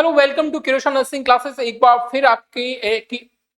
Hello, welcome to Kirosha nursing classes. एक बार फिर आपके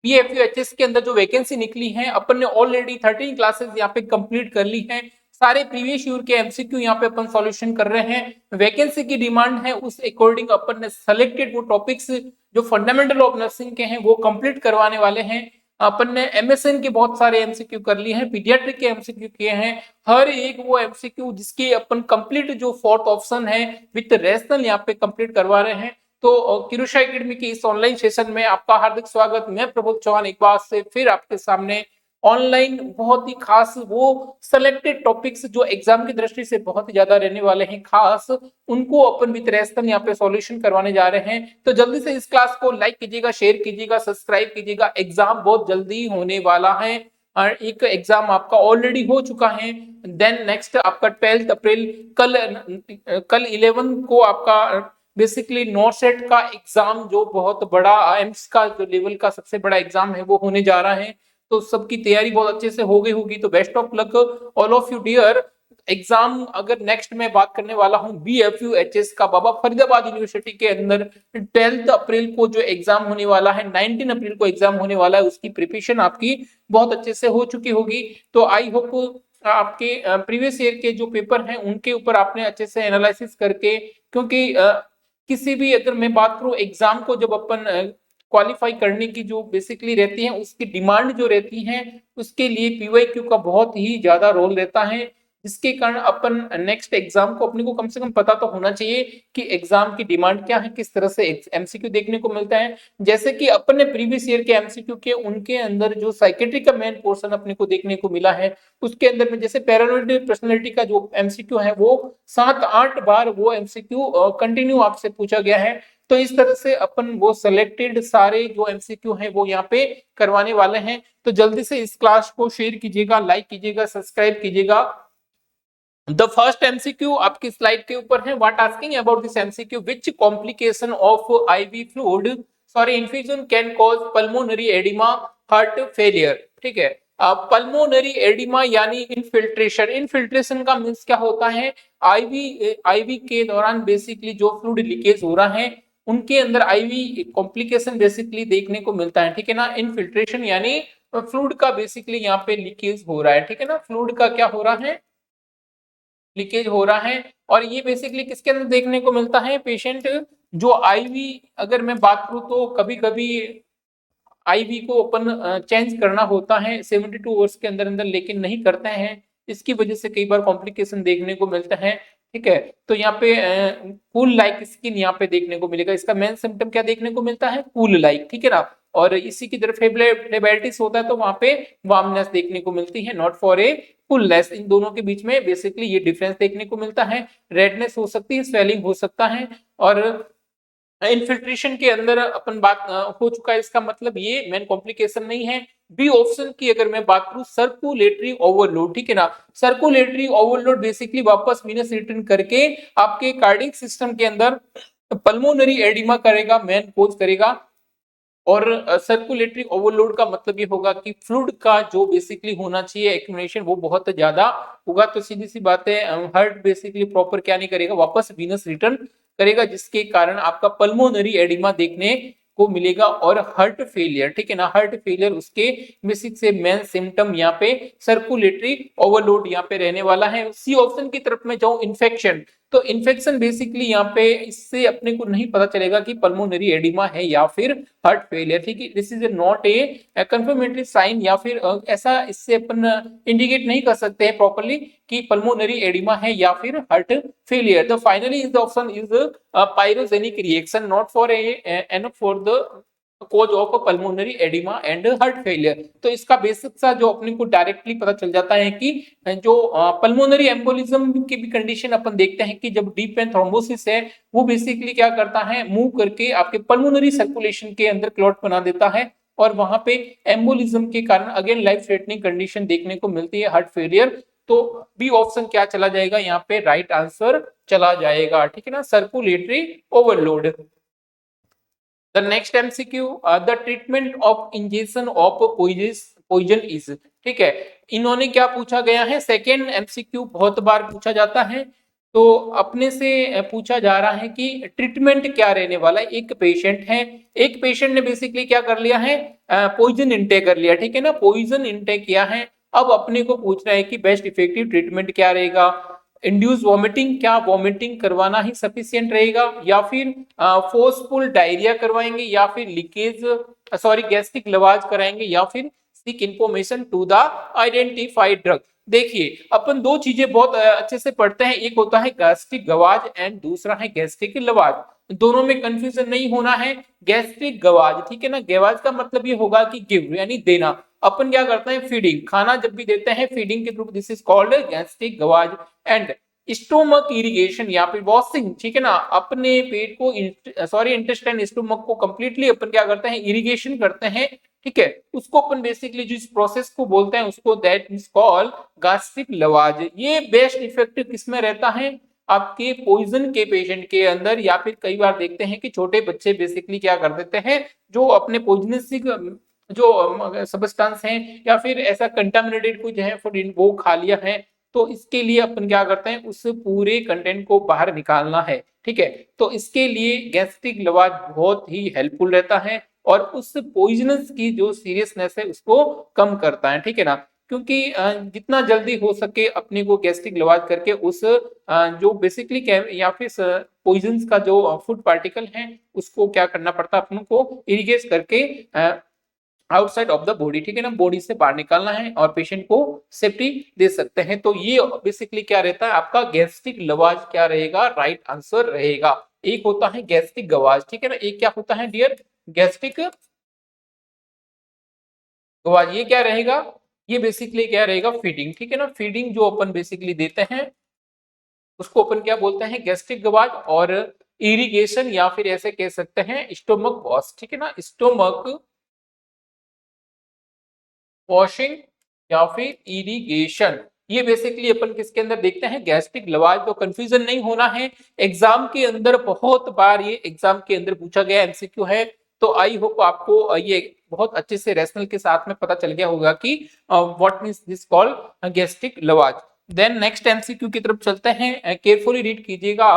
बीएफयूएचएस के अंदर जो वैकेंसी निकली है, अपन ने ऑलरेडी 13 क्लासेस यहाँ पे कंप्लीट कर ली हैं। सारे प्रीवियस ईयर के एमसीक्यू यहाँ पे अपन सॉल्यूशन कर रहे हैं। वैकेंसी की डिमांड है, उस अकॉर्डिंग अपन ने सेलेक्टेड वो टॉपिक्स जो फंडामेंटल ऑफ नर्सिंग के हैं वो कंप्लीट करवाने वाले हैं। अपन ने एमएसएन के बहुत सारे एमसीक्यू कर लिए हैं, पीडियाट्रिक के एमसीक्यू किए हैं। हर एक वो एमसीक्यू जिसके अपन कंप्लीट जो फोर्थ ऑप्शन है विद रेशनल यहाँ पे कंप्लीट करवा रहे हैं। तो किरुषा एकेडमी के इस ऑनलाइन सेशन में आपका हार्दिक स्वागत। मैं प्रबोध चौहान एक बार से फिर आपके सामने ऑनलाइन बहुत ही खास वो सिलेक्टेड टॉपिक्स जो एग्जाम की दृष्टि से बहुत ही ज्यादा रहने वाले हैं खास, उनको अपन विद रेशनल यहाँ पे सॉल्यूशन करवाने जा रहे हैं। तो जल्दी से इस क्लास को लाइक कीजिएगा, शेयर कीजिएगा, सब्सक्राइब कीजिएगा। एग्जाम बहुत जल्दी होने वाला है और एक एग्जाम आपका ऑलरेडी हो चुका है। देन नेक्स्ट आपका 12 अप्रैल कल 11 को आपका बेसिकली नॉर्थ सेट का एग्जाम जो बहुत बड़ा एम्स का जो लेवल का सबसे बड़ा एग्जाम है वो होने जा रहा है। तो सबकी तैयारी बहुत अच्छे से हो गई होगी। तो best of luck all of you dear. Exam अगर नेक्स्ट मैं बात करने वाला हूं बीएफयूएचएस का बाबा फरीदाबाद यूनिवर्सिटी के अंदर 12 अप्रैल को जो एग्जाम होने वाला है, 19 अप्रैल को एग्जाम होने वाला है, उसकी प्रिपरेशन आपकी बहुत अच्छे से हो चुकी होगी। तो आई होप आपके प्रीवियस ईयर के जो पेपर हैं उनके ऊपर आपने अच्छे से एनालिसिस करके, क्योंकि किसी भी अगर मैं बात करूं एग्जाम को जब अपन क्वालिफाई करने की जो बेसिकली रहती है उसकी डिमांड जो रहती है उसके लिए पीवाईक्यू का बहुत ही ज्यादा रोल रहता है, जिसके कारण अपन नेक्स्ट एग्जाम को अपने को कम से कम पता तो होना चाहिए कि एग्जाम की डिमांड क्या है, किस तरह से एमसीक्यू देखने को मिलता है। जैसे कि अपन ने प्रीवियस ईयर के एमसीक्यू के उनके अंदर जो साइकेट्री का मेन पोर्शन अपने को देखने को मिला है, उसके अंदर में जैसे पैरानॉइड पर्सनालिटी का जो एमसीक्यू है वो 7-8 बार वो एमसीक्यू कंटिन्यू आपसे पूछा गया है। तो इस तरह से अपन वो सिलेक्टेड सारे जो एमसीक्यू हैं वो यहाँ पे करवाने वाले हैं। तो जल्दी से इस क्लास को शेयर कीजिएगा, लाइक कीजिएगा, सब्सक्राइब कीजिएगा। द फर्स्ट एमसीक्यू आपकी स्लाइड के ऊपर है। What asking about this MCQ, which complication of IV fluid infusion can cause pulmonary oedema heart failure. ठीक है, पल्मोनरी एडिमा यानी इनफिल्ट्रेशन। इनफिल्ट्रेशन का मींस क्या होता है, आईवी के दौरान बेसिकली जो फ्लूइड लीकेज हो रहा है उनके अंदर आईवी कॉम्प्लिकेशन बेसिकली देखने को मिलता है। ठीक है ना, इनफिल्ट्रेशन यानी फ्लूइड का बेसिकली यहाँ पे लीकेज हो रहा है। ठीक है ना, फ्लूइड का क्या हो रहा है, लीकेज हो रहा है। और ये बेसिकली किसके अंदर देखने को मिलता है, पेशेंट जो आईवी, अगर मैं बात करूं तो कभी कभी आईवी को अपन चेंज करना होता है 72 आवर्स के अंदर अंदर, लेकिन नहीं करते हैं। इसकी वजह से कई बार कॉम्प्लिकेशन देखने को मिलता है। ठीक है, तो यहाँ पे कूल लाइक स्किन यहाँ पे देखने को मिलेगा। इसका मेन सिम्टम क्या देखने को मिलता है, कूल लाइक। ठीक है ना, और इसी की तरफ फ्लेबाइटिस होता है तो वहां पे वार्मनेस देखने को मिलती है, नॉट फॉर ए कूलनेस। इन दोनों के बीच में बेसिकली ये डिफरेंस देखने को मिलता है। रेडनेस हो सकती है, स्वेलिंग हो सकता है। और इनफिल्ट्रेशन के अंदर अपन बात हो चुका है, इसका मतलब ये मेन कॉम्प्लिकेशन नहीं है। बी ऑप्शन की अगर मैं बात करूं, सर्कुलेटरी ओवरलोड। ठीक है ना, सर्कुलेटरी ओवरलोड बेसिकली वापस वीनस रिटर्न करके आपके कार्डियक सिस्टम के अंदर पल्मोनरी एडिमा करेगा, मेन कोज करेगा। और सर्कुलेटरी ओवरलोड का मतलब ये होगा कि फ्लूइड का जो बेसिकली होना चाहिए एक्यूमुलेशन वो बहुत ज्यादा होगा। तो सीधी सी बात है, हार्ट बेसिकली प्रॉपर क्या नहीं करेगा, वापस वीनस रिटर्न करेगा, जिसके कारण आपका पल्मोनरी एडिमा देखने को मिलेगा और हार्ट फेलियर। ठीक है ना, हार्ट फेलियर उसके बेसिक से मेन सिम्टम यहाँ पे सर्कुलेटरी ओवरलोड यहाँ पे रहने वाला है। सी ऑप्शन की तरफ में जाऊं, इन्फेक्शन। तो इन्फेक्शन बेसिकली यहाँ पे इससे अपने को नहीं पता चलेगा कि पल्मोनरी एडिमा है या फिर हार्ट फेलियर। ठीक है, this is not a confirmatory sign, या फिर ऐसा इससे अपन इंडिकेट नहीं कर सकते हैं प्रॉपर्ली कि पल्मोनरी एडिमा है या फिर heart failure. The finally is the option is pyrogenic reaction, not for an for the cause of pulmonary oedema and heart failure. तो इसका बेसिक सा जो अपने को डायरेक्टली पता चल जाता है कि जो पल्मोनरी एम्बोलिज्म की भी कंडीशन अपन देखते हैं कि जब डीप वेन थ्रोम्बोसिस है वो बेसिकली क्या करता है, मूव करके आपके पल्मोनरी सर्कुलेशन के अंदर क्लॉट बना देता है और वहां पे एम्बोलिज्म के कारण अगेन लाइफ थ्रेटनिंग कंडीशन देखने को मिलती है, हार्ट फेलियर। तो बी ऑप्शन क्या चला जाएगा, यहाँ पे राइट आंसर चला जाएगा। ठीक है ना, circulatory overload. The next MCQ, the treatment of ingestion of poison is। ठीक है, इन्होंने क्या पूछा गया है, सेकेंड MCQ बहुत बार पूछा जाता है। तो अपने से पूछा जा रहा है कि ट्रीटमेंट क्या रहने वाला है। एक पेशेंट ने बेसिकली क्या कर लिया है, पॉइजन इंटेक कर लिया, ठीक है ना, पॉइजन इंटेक किया है। अब अपने को पूछना है कि बेस्ट इफेक्टिव ट्रीटमेंट क्या रहेगा। इंड्यूस वॉमिटिंग, क्या वॉमिटिंग करवाना ही सफिशिएंट रहेगा, या फिर फोर्सफुल डायरिया करवाएंगे, या फिर लीकेज सॉरी गैस्ट्रिक लवाज कराएंगे, या फिर seek information to the identified drug. देखिए अपन दो चीजें बहुत अच्छे से पढ़ते हैं, एक होता है गैस्ट्रिक गवाज एंड दूसरा है गैस्ट्रिक लवाज। दोनों में कंफ्यूजन नहीं होना है। गैस्ट्रिक गवाज, ठीक है ना, गवाज का मतलब ये होगा कि गिव यानी देना। अपन क्या करते हैं, फीडिंग, खाना जब भी देते हैं फीडिंग के through, this is called gastric gavage. And stomach irrigation या फिर वॉशिंग, ठीक है ना, अपने पेट को सॉरी इंटेस्टाइन स्टोमक को कंप्लीटली अपन क्या करते हैं, इरिगेशन करते हैं, ठीक है, उसको अपन बेसिकली जो इस प्रोसेस को बोलते हैं उसको दैट इज कॉल्ड गैस्ट्रिक लवाज। ये बेस्ट इफेक्ट किसमें रहता है, आपके पॉइजन के पेशेंट के अंदर, या फिर कई बार देखते हैं कि छोटे बच्चे बेसिकली क्या कर देते हैं, जो अपने पॉइजनस जो सब्सटेंस हैं या फिर ऐसा कंटामिनेटेड कुछ है फूड वो खा लिया है, तो इसके लिए अपन क्या करते हैं, उस पूरे कंटेंट को बाहर निकालना है, ठीक है। तो इसके लिए गैस्ट्रिक लवाज बहुत ही हेल्पफुल रहता है और उस पॉइजनस की जो सीरियसनेस है उसको कम करता है, ठीक है ना। क्योंकि जितना जल्दी हो सके अपने को गैस्ट्रिक लवाज करके उस जो बेसिकली या फिर पॉइजन का जो फूड पार्टिकल है उसको क्या करना पड़ता है, अपन को इरिगेट करके आउटसाइड ऑफ द बॉडी, ठीक है ना, बॉडी से बाहर निकालना है और पेशेंट को सेफ्टी दे सकते हैं। तो ये बेसिकली क्या रहता है, आपका गैस्ट्रिक लवाज क्या रहेगा, राइट आंसर रहेगा। एक होता है गैस्ट्रिक गवाज, ठीक है ना, एक क्या होता है डियर, गैस्ट्रिक गवाज। ये क्या रहेगा, ये बेसिकली क्या रहेगा, फीडिंग, ठीक है ना, फीडिंग जो अपन बेसिकली देते हैं उसको अपन क्या बोलते हैं, गैस्ट्रिक गवाज। और इरिगेशन या फिर ऐसे कह सकते हैं स्टोमक वॉश, ठीक है ना, स्टोमक वॉशिंग या फिर इरिगेशन, ये बेसिकली अपन किसके अंदर देखते हैं, गैस्ट्रिक लवाज। तो कंफ्यूजन नहीं होना है, एग्जाम के अंदर बहुत बार ये एग्जाम के अंदर पूछा गया एमसीक्यू है। तो आई होप आपको ये बहुत अच्छे से रैशनल के साथ में पता चल गया होगा कि what means this called gastric lavage. Then next MCQ की तरफ चलते हैं, केयरफुली रीड कीजिएगा।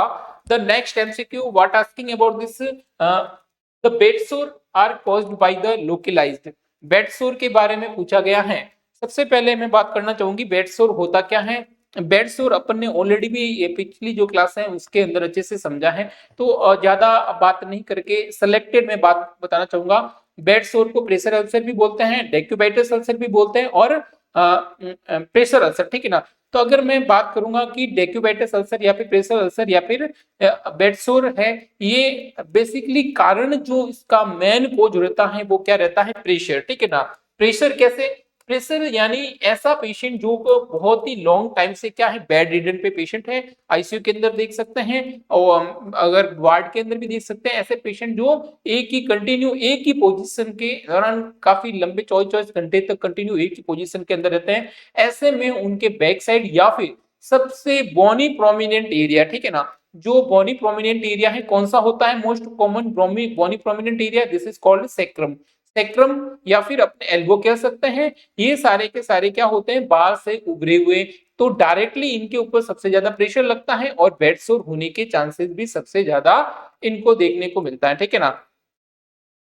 The next MCQ what asking about this, the bed sore are caused by the localised. Bed sore के बारे में पूछा गया है। सबसे पहले मैं बात करना चाहूंगी बेड सोर होता क्या है। बेड सोर अपन ने ऑलरेडी भी ये पिछली जो क्लास है उसके अंदर अच्छे से समझा है, तो ज्यादा बात नहीं करके सिलेक्टेड मैं बात बताना चाहूंगा। बेड सोर को प्रेशर अल्सर भी बोलते हैं, डेक्यूबाइटिस अल्सर भी बोलते हैं और प्रेशर अल्सर, ठीक है ना। तो अगर मैं बात करूंगा कि डेक्यूबाइटिस अल्सर या फिर प्रेशर अल्सर या फिर बेड सोर है, ये बेसिकली कारण जो इसका मेन कोज रहता है वो क्या रहता है, प्रेशर, ठीक है ना। प्रेशर कैसे, प्रेशर यानी ऐसा पेशेंट जो बहुत ही लॉन्ग टाइम से क्या है, बेड रिडन पे पेशेंट है, आईसीयू के अंदर देख सकते हैं और अगर वार्ड के अंदर भी देख सकते हैं, ऐसे पेशेंट जो एक ही कंटिन्यू एक ही पोजीशन के दौरान काफी लंबे 24 घंटे तक कंटिन्यू एक ही पोजीशन के अंदर रहते हैं। ऐसे में उनके बैक साइड या फिर सबसे बोनी प्रोमिनेंट एरिया, ठीक है ना, जो बोनी प्रोमिनेंट एरिया है कौन सा होता है, most common bony prominent area, this is called sacrum. Sacrum या फिर अपने एल्बो कह सकते हैं। ये सारे के सारे क्या होते हैं, बाहर से उभरे हुए, तो डायरेक्टली इनके ऊपर सबसे ज्यादा प्रेशर लगता है और बेड सोर होने के चांसेस भी सबसे ज्यादा इनको देखने को मिलता है, ठीक है ना।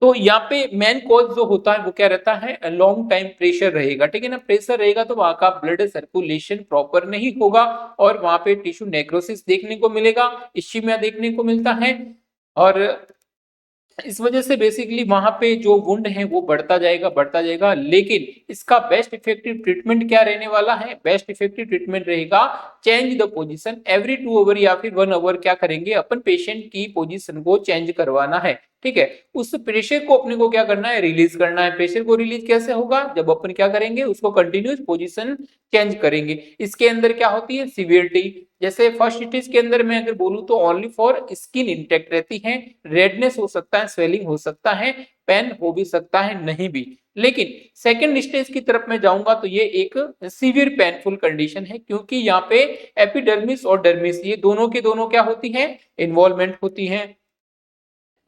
तो यहाँ पे मेन कॉज जो होता है वो क्या रहता है, लॉन्ग टाइम प्रेशर रहेगा, ठीक है ना। प्रेशर रहेगा तो वहां का ब्लड सर्कुलेशन प्रॉपर नहीं होगा और वहां पे टिश्यू नेक्रोसिस देखने को मिलेगा, इश्चीमिया देखने को मिलता है। और इस वजह से बेसिकली वहां पे जो वुंड है वो बढ़ता जाएगा। लेकिन इसका बेस्ट इफेक्टिव ट्रीटमेंट क्या रहने वाला है, बेस्ट इफेक्टिव ट्रीटमेंट रहेगा change the position every 2 hour या फिर 1 आवर, क्या करेंगे अपन, पेशेंट की पोजीशन को चेंज करवाना है, ठीक है। उस प्रेशर को अपने को क्या करना है, रिलीज करना है। प्रेशर को रिलीज कैसे होगा, जब अपन क्या करेंगे, उसको कंटिन्यूस पोजीशन चेंज करेंगे। इसके अंदर क्या होती है, सीवियरिटी, जैसे फर्स्ट स्टेज के अंदर मैं अगर बोलूं तो ओनली फॉर स्किन इंटेक्ट रहती है, रेडनेस हो सकता है, स्वेलिंग हो सकता है, पेन हो भी सकता है, नहीं भी। लेकिन सेकंड स्टेज की तरफ मैं जाऊंगा तो ये एक सीवियर पेनफुल कंडीशन है, क्योंकि यहाँ पे एपिडर्मिस और डर्मिस ये दोनों के दोनों क्या होती है, इन्वॉल्वमेंट होती है।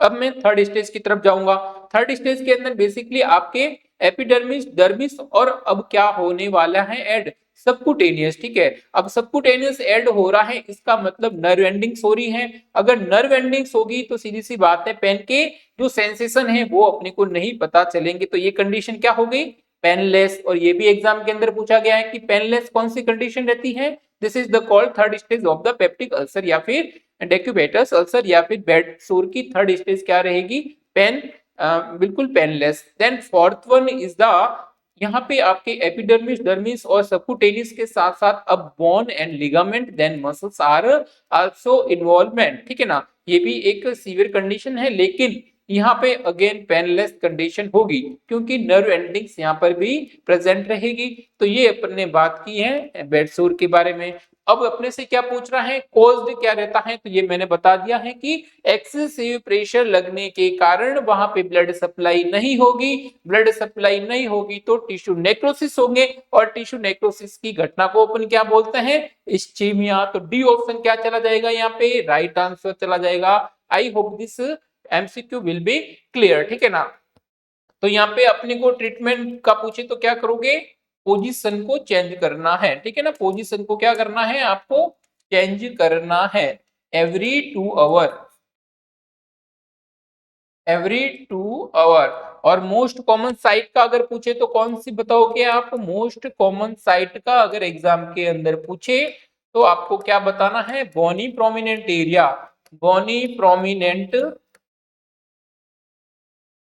अब मैं थर्ड स्टेज की तरफ जाऊंगा। थर्ड स्टेज के अंदर बेसिकली आपके एपिडर्मिस, डर्मिस और अब क्या होने वाला है, एड सबकुटेनियस, ठीक है। अब सबकुटेनियस ऐड हो रहा है, इसका मतलब नर्व एंडिंग्स हो रही है। अगर नर्व एंडिंग्स होगी तो सीधी सी बात है पेन के जो सेंसेशन है वो अपने को नहीं पता चलेंगे, तो ये कंडीशन क्या हो गई, पेनलेस। और ये भी एग्जाम के अंदर पूछा गया है कि पेनलेस कौन सी कंडीशन रहती है, this is the called third stage of the peptic ulcer या फिर डेक्यूबेटस अल्सर या फिर बेड सोर की थर्ड स्टेज क्या रहेगी, पेन, बिल्कुल painless. Then fourth one is the, यहाँ पे आपके एपिडर्मिस, डर्मिस और सबकुटेनियस के साथ साथ अब bone and ligament then muscles are also involvement, ठीक है ना। ये भी एक सीवियर कंडीशन है, लेकिन यहाँ पे अगेन पेनलेस कंडीशन होगी क्योंकि नर्व एंडिंग्स यहाँ पर भी प्रेजेंट रहेगी। तो ये अपन ने बात की है बेडसोर के बारे में। अब अपने से क्या पूछ रहा है, कॉज्ड क्या रहता है, तो ये मैंने बता दिया है कि एक्सेसिव प्रेशर लगने के कारण वहां पे ब्लड सप्लाई नहीं होगी, ब्लड सप्लाई नहीं होगी तो टिश्यू नेक्रोसिस होंगे, और टिश्यू नेक्रोसिस की घटना को अपन क्या बोलते हैं, इस्चीमिया। तो डी ऑप्शन क्या चला जाएगा, यहाँ पे राइट आंसर चला जाएगा। I hope this MCQ will be clear, ठीक है ना। तो यहाँ पे अपने को ट्रीटमेंट का पूछे तो क्या करोगे, पोजीशन को चेंज करना है, ठीक है ना। पोजीशन को क्या करना है, आपको चेंज करना है एवरी 2 आवर, एवरी 2 आवर। और मोस्ट कॉमन साइट का अगर पूछे तो कौन सी बताओगे आप, मोस्ट कॉमन साइट का अगर एग्जाम के अंदर पूछे तो आपको क्या बताना है, बोनी प्रोमिनेंट एरिया, बोनी प्रोमिनेंट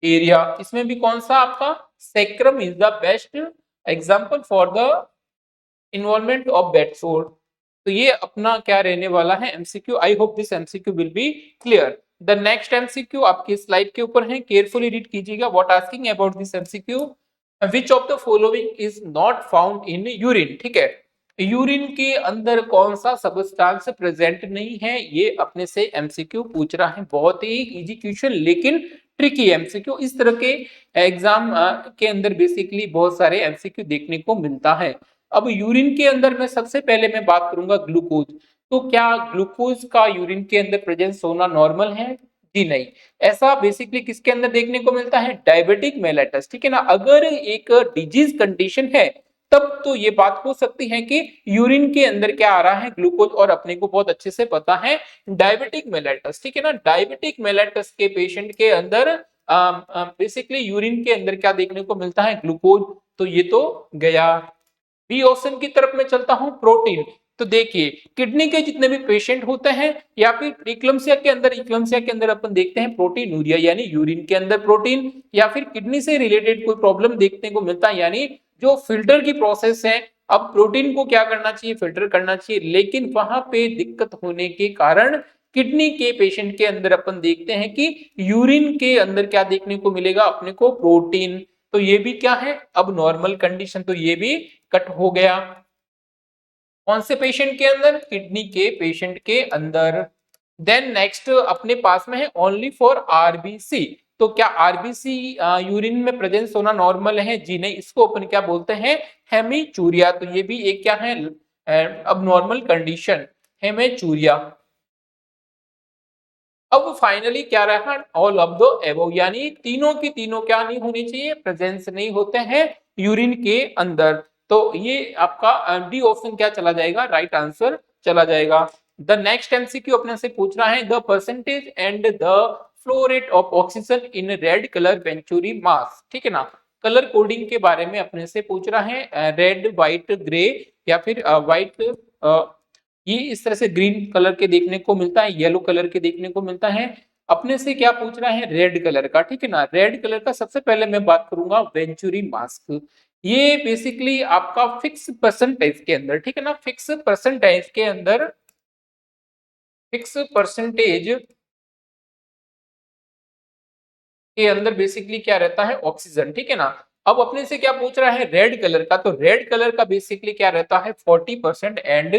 एरिया। इसमें भी कौन सा आपका sacrum is the best example for the involvement of bedsore. तो ये अपना क्या रहने वाला है MCQ. I hope this MCQ will be clear. The next MCQ आपकी स्लाइड के ऊपर है, केयरफुली रीड कीजिएगा। What asking about this MCQ, which of the following is not found in urine, ठीक है। यूरिन के अंदर कौन सा सब्सटेंस प्रेजेंट नहीं है, ये अपने से एमसीक्यू पूछ रहा है। बहुत ही इजी क्वेश्चन लेकिन ट्रिकी एमसीक्यू। इस तरह के एग्जाम के अंदर बेसिकली बहुत सारे एमसीक्यू देखने को मिलता है। अब यूरिन के अंदर मैं सबसे पहले मैं बात करूंगा ग्लूकोज। तो क्या ग्लूकोज का यूरिन के अंदर प्रेजेंस होना नॉर्मल है, जी नहीं। ऐसा बेसिकली किसके अंदर देखने को मिलता है, डायबिटिक मेलेटस, ठीक है ना। अगर एक डिजीज कंडीशन है तब तो ये बात हो सकती है कि यूरिन के अंदर क्या आ रहा है, ग्लूकोज, और अपने को बहुत अच्छे से पता है डायबिटिक मेलेटस, ठीक है ना। डायबिटिक मेलेटस के पेशेंट के अंदर बेसिकली यूरिन के अंदर क्या देखने को मिलता है, ग्लूकोज। तो ये तो गया। बी ऑप्शन की तरफ मैं चलता हूं, प्रोटीन। तो देखिए किडनी के जितने भी पेशेंट होते हैं या फिर इक्लम्सिया के अंदर अपन देखते हैं प्रोटीन यूरिया, यानी यूरिन के अंदर प्रोटीन, या फिर किडनी से रिलेटेड कोई प्रॉब्लम देखने को मिलता है, यानी जो फिल्टर की प्रोसेस है। अब प्रोटीन को क्या करना चाहिए, फिल्टर करना चाहिए, लेकिन वहां पे दिक्कत होने के कारण किडनी के पेशेंट के अंदर अपन देखते हैं कि यूरिन के अंदर क्या देखने को मिलेगा अपने को, प्रोटीन। तो ये भी क्या है अब नॉर्मल कंडीशन, तो ये भी कट हो गया। कौन से पेशेंट के अंदर, किडनी के पेशेंट के अंदर। देन नेक्स्ट अपने पास में है ओनली फॉर आरबीसी। तो क्या आरबीसी यूरिन में प्रेजेंस होना नॉर्मल है, जी नहीं। इसको अपन क्या बोलते हैं, हेमीचूरिया। तो ये भी एक क्या है अब नॉर्मल कंडीशन, हेमीचूरिया। अब फाइनली क्या रहा, ऑल ऑफ द एबव, यानी तीनों की तीनों क्या नहीं होनी चाहिए, प्रेजेंस नहीं होते हैं यूरिन के अंदर। तो ये आपका डी ऑप्शन क्या चला जाएगा, राइट आंसर चला जाएगा। द नेक्स्ट एमसीक्यू अपने से पूछ रहा है the percentage and the flow rate of oxygen in red colour venturi mask, ठीक है ना। कलर कोडिंग के बारे में अपने से पूछ रहा है, रेड, व्हाइट, ग्रे, या फिर व्हाइट, ये इस तरह से ग्रीन कलर के देखने को मिलता है, येलो कलर के देखने को मिलता है। अपने से क्या पूछ रहा है, रेड कलर का, ठीक है ना। रेड कलर का सबसे पहले मैं बात करूंगा वेंचुरी मास्क। ये बेसिकली आपका फिक्स परसेंटेज के अंदर, ठीक है ना, फिक्स परसेंटेज के अंदर, फिक्स परसेंटेज के अंदर बेसिकली क्या रहता है, ऑक्सीजन, ठीक है ना। अब अपने से क्या पूछ रहा है, रेड कलर का। तो रेड कलर का बेसिकली क्या रहता है, 40% एंड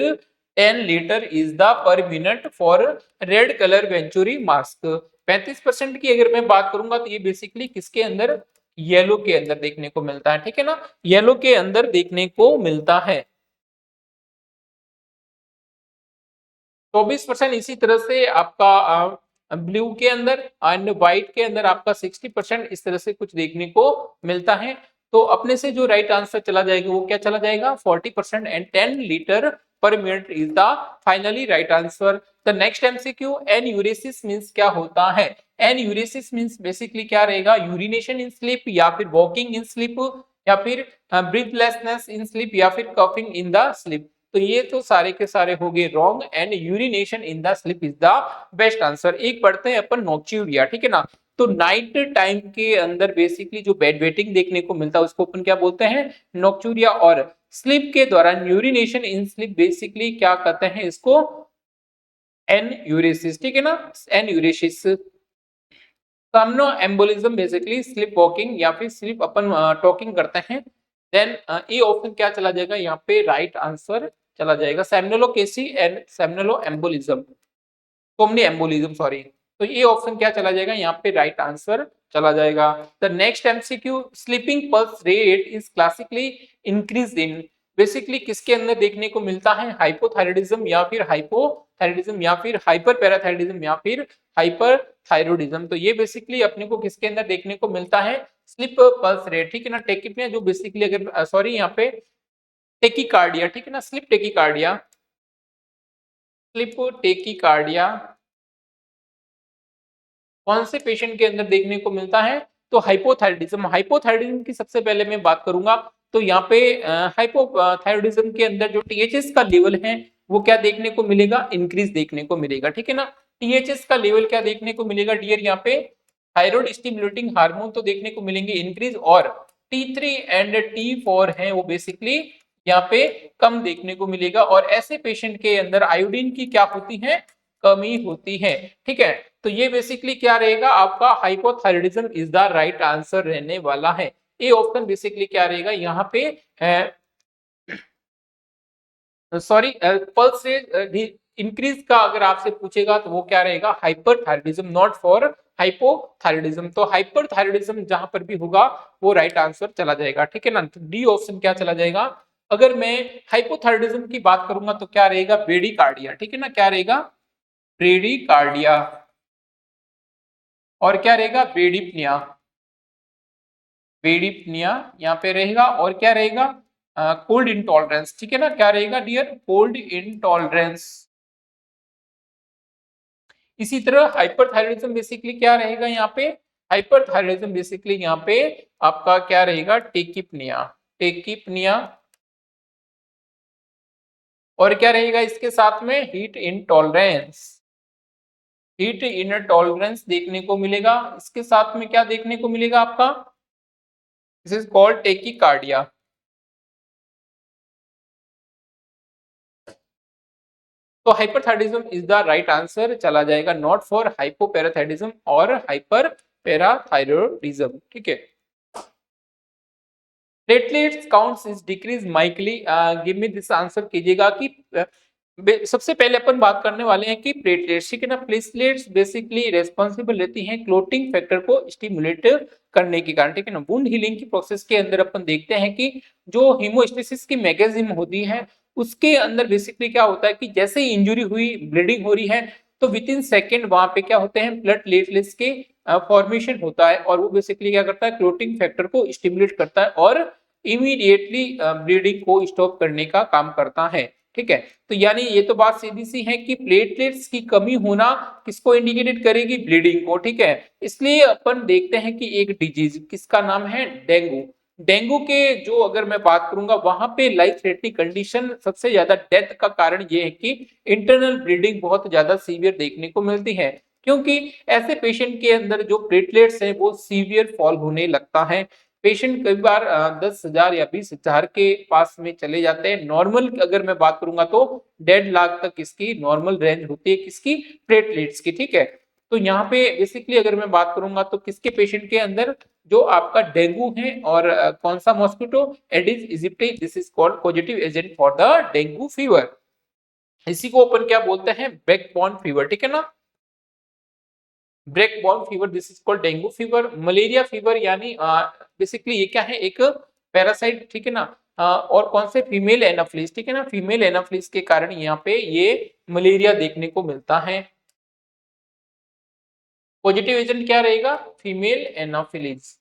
10 लीटर इज द पर minute for red colour venturi mask. 35% की अगर मैं बात करूंगा तो ये बेसिकली किसके अंदर, येलो के अंदर देखने को मिलता है, ठीक है ना, येलो के अंदर देखने को मिलता है। 24% इसी तरह से आपका ब्लू के अंदर, एंड व्हाइट के अंदर आपका 60% इस तरह से कुछ देखने को मिलता है। तो अपने से जो राइट आंसर चला जाएगा वो क्या चला जाएगा 40% एंड 10 लीटर पर minute is the finally right answer. The next MCQ enuresis means क्या होता है। एन्यूरेसिस मींस बेसिकली क्या रहेगा, यूरिनेशन इन स्लीप या फिर वॉकिंग इन स्लीप या फिर ब्रीथलेसनेस इन स्लीप या फिर कफिंग इन द स्लीप। तो ये तो सारे के सारे हो गए wrong and urination in the sleep is the best answer. एक पढ़ते हैं अपन नॉक्ट्यूरिया, ठीक है ना। तो नाइट टाइम के अंदर बेसिकली जो बेड वेटिंग देखने को मिलता है उसको अपन क्या बोलते हैं, नॉक्ट्यूरिया। और स्लीप के दौरान यूरिनेशन इन स्लीप बेसिकली क्या कहते हैं इसको, एन्यूरेसिस, ठीक है ना, enuresis. Somnambulism basically sleep walking या फिर स्लीप अपन टॉकिंग करते हैं। देन ये ऑप्शन क्या चला जाएगा यहाँ पे राइट आंसर चला जाएगा somniloquacy and somnambulism, somnambulism sorry. तो ये ऑप्शन क्या चला जाएगा यहाँ पे राइट आंसर चला जाएगा। The next MCQ sleeping pulse rate is classically increase in, basically किसके अंदर देखने को मिलता है, हाइपोथायराइडिज्म या फिर हाइपोथायराइडिज्म या फिर हाइपर पैराथायराइडिज्म या फिर हाइपर थायरोडिज्म। तो ये बेसिकली अपने को किसके अंदर देखने को मिलता है, स्लिप पल्स रेट, ठीक है ना। टेकिपनिया जो बेसिकली अगर सॉरी यहाँ पे टेकिकार्डिया, ठीक है ना, स्लिप टेकिकार्डिया, स्लिप टेकिकार्डिया कौन से पेशेंट के अंदर देखने को मिलता है, तो हाइपोथायराइडिज्म। हाइपोथायराइडिज्म की सबसे पहले मैं बात करूंगा तो यहाँ पे हाइपोथायराइडिज्म के अंदर जो टीएचएस का लेवल है वो क्या देखने को मिलेगा, इंक्रीज देखने को मिलेगा, ठीक है ना। टीएचएस का लेवल क्या देखने को मिलेगा डियर, यहाँ पे थायराइड स्टिमुलेटिंग हार्मोन तो देखने को मिलेंगे इंक्रीज, और T3 एंड T4 है वो बेसिकली यहाँ पे कम देखने को मिलेगा। और ऐसे पेशेंट के अंदर आयोडीन की क्या होती है, कमी होती है, ठीक है। तो ये बेसिकली क्या रहेगा आपका hypothyroidism is the right answer रहने वाला है। ये ऑप्शन बेसिकली क्या रहेगा यहाँ पे सॉरी पल्स रेट इंक्रीज का अगर आपसे पूछेगा तो वो क्या रहेगा, हाइपरथायराइडिज्म, नॉट फॉर हाइपोथायराइडिज्म। तो हाइपरथायराइडिज्म जहां पर भी होगा वो राइट आंसर चला जाएगा, ठीक है ना। डी ऑप्शन क्या चला जाएगा। अगर मैं हाइपोथायराइडिज्म की बात करूंगा तो क्या रहेगा, ब्रेडिकार्डिया, ठीक है ना, क्या रहेगा, ब्रेडिकार्डिया। और क्या रहेगा, ब्रेडिप्निया, ब्रेडिप्निया यहाँ पे रहेगा। और क्या रहेगा, कोल्ड इंटॉलरेंस, ठीक है ना, क्या रहेगा डियर, कोल्ड इंटॉलरेंस। इसी तरह हाइपरथायराइडिज्म बेसिकली क्या रहेगा यहाँ पे, हाइपरथायराइडिज्म बेसिकली यहाँ पे आपका क्या रहेगा, टेकिपनिया, टेकिपनिया। और क्या रहेगा इसके साथ में, हीट इंटॉलरेंस, हीट इंटॉलरेंस देखने को मिलेगा। इसके साथ में क्या देखने को मिलेगा आपका, दिस इज कॉल्ड टेकिकार्डिया। तो hyperthyroidism is the right answer चला जाएगा, नॉट फॉर हाइपोपैराथायराइडिज्म और हाइपर पैराथायरॉयडिज्म, ठीक है। Platelets counts is decrease markedly, give me this answer कीजिएगा कि सबसे पहले अपन बात करने वाले हैं कि प्लेटलेट्स, ठीक है ना। प्लेटलेट्स बेसिकली रेस्पॉन्सिबल रहती हैं क्लोटिंग फैक्टर को स्टिमुलेट करने के कारण, ठीक है ना। वुंड हीलिंग की प्रोसेस के अंदर अपन देखते हैं कि जो हीमोस्टेसिस की मैकेनिज्म होती है उसके अंदर बेसिकली क्या होता है कि जैसे ही इंजरी हुई, ब्लीडिंग हो रही है, तो विद इन सेकेंड वहां पे क्या होते हैं, ब्लड प्लेटलेट्स के फॉर्मेशन होता है, और वो बेसिकली क्या करता है, क्लोटिंग फैक्टर को स्टिमुलेट करता है और इमीडिएटली ब्लीडिंग को स्टॉप करने का काम करता है, ठीक है। तो यानी ये तो बात सीधी सी है कि प्लेटलेट्स की कमी होना किसको इंडिकेट करेगी, ब्लीडिंग को, ठीक है। इसलिए अपन देखते हैं कि एक डिजीज किसका नाम है, डेंगू। डेंगू के जो अगर मैं बात करूंगा वहां पे लाइफ थ्रेटनिंग कंडीशन सबसे ज्यादा डेथ का कारण ये है कि इंटरनल ब्लीडिंग बहुत ज्यादा सीवियर देखने को मिलती है, क्योंकि ऐसे पेशेंट के अंदर जो प्लेटलेट्स है वो सीवियर फॉल होने लगता है। पेशेंट कई बार 10,000 या 20,000 के पास में चले जाते हैं। नॉर्मल अगर मैं बात करूंगा तो 1.5 लाख तक इसकी नॉर्मल रेंज होती है, किसकी, प्लेटलेट्स की, ठीक है। तो यहाँ पे बेसिकली अगर मैं बात करूंगा तो किसके पेशेंट के अंदर, जो आपका डेंगू है, और कौन सा mosquito, Aedes इजिप्टी, this is called positive agent for the dengue fever. इसी को अपन क्या बोलते हैं, ब्लैक बॉर्न फीवर, ठीक है ना, black born fever, this is called dengue fever. Malaria fever यानी बेसिकली ये क्या है, एक पैरासाइट, ठीक है ना। और कौन से, फीमेल एनाफ्लिस, ठीक है ना, फीमेल एनाफ्लिस के कारण यहाँ पे ये मलेरिया देखने को मिलता है। पॉजिटिव एजेंट क्या रहेगा, फीमेल एनाफिलीज।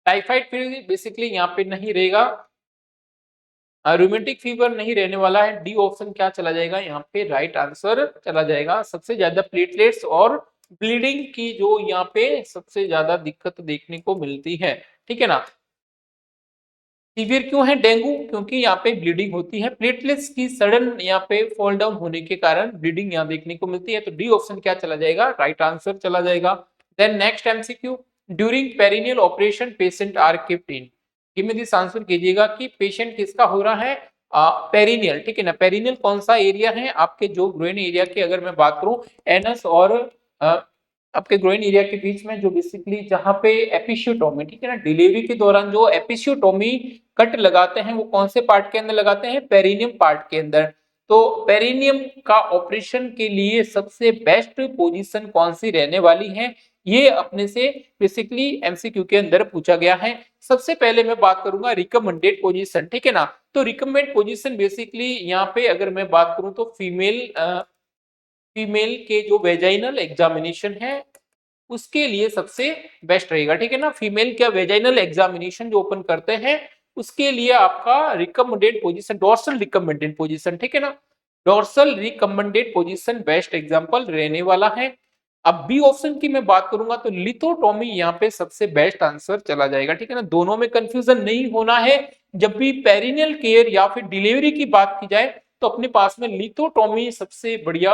टाइफाइड फिर बेसिकली यहाँ पे नहीं रहेगा, रोमेटिक फीवर नहीं रहने वाला है। डी ऑप्शन क्या चला जाएगा यहाँ पे, राइट आंसर चला जाएगा। सबसे ज्यादा प्लेटलेट्स और ब्लीडिंग की जो यहाँ पे सबसे ज्यादा दिक्कत देखने को मिलती है, ठीक है ना। सीवियर क्यों है डेंगू, क्योंकि यहाँ पे ब्लीडिंग होती है, प्लेटलेट्स की सडन यहाँ पे फॉल डाउन होने के कारण ब्लीडिंग यहाँ देखने को मिलती है। तो डी ऑप्शन क्या चला जाएगा, राइट आंसर चला जाएगा। Then next MCQ, during perineal operation patient are kept in, give me this answer कीजिएगा कि पेशेंट किसका हो रहा है, पेरिनियल, ठीक है ना। पेरिनियल कौन सा एरिया है, आपके जो ग्रोइन एरिया की अगर मैं बात करूं, एनस और आपके ग्रोइन एरिया के बीच में जो बेसिकली जहां पे एपिसियोटोमी, ठीक है ना, डिलीवरी के दौरान जो एपिसियोटोमी कट लगाते हैं वो कौन से पार्ट के अंदर लगाते हैं, पेरिनियम पार्ट के अंदर। तो पेरिनियम का ऑपरेशन के लिए सबसे बेस्ट पोजीशन कौन सी रहने वाली है, ये अपने से बेसिकली एमसीक्यू के अंदर पूछा गया है। सबसे पहले मैं बात करूंगा रिकमेंडेड पोजीशन, ठीक है ना। तो रिकमेंडेड पोजीशन बेसिकली यहाँ पे अगर मैं बात करूं तो फीमेल के जो वेजाइनल एग्जामिनेशन है उसके लिए सबसे बेस्ट रहेगा, ठीक है ना। फीमेल का वेजाइनल एग्जामिनेशन जो ओपन करते हैं उसके लिए आपका recommended position dorsal recommended position, ठीक है ना, dorsal recommended position best example रहने वाला है। अब बी ऑप्शन की मैं बात करूंगा तो लिथोटॉमी यहाँ पे सबसे बेस्ट आंसर चला जाएगा, ठीक है ना। दोनों में कंफ्यूजन नहीं होना है, जब भी पेरिनियल केयर या फिर डिलीवरी की बात की जाए तो अपने पास में लिथोटॉमी सबसे बढ़िया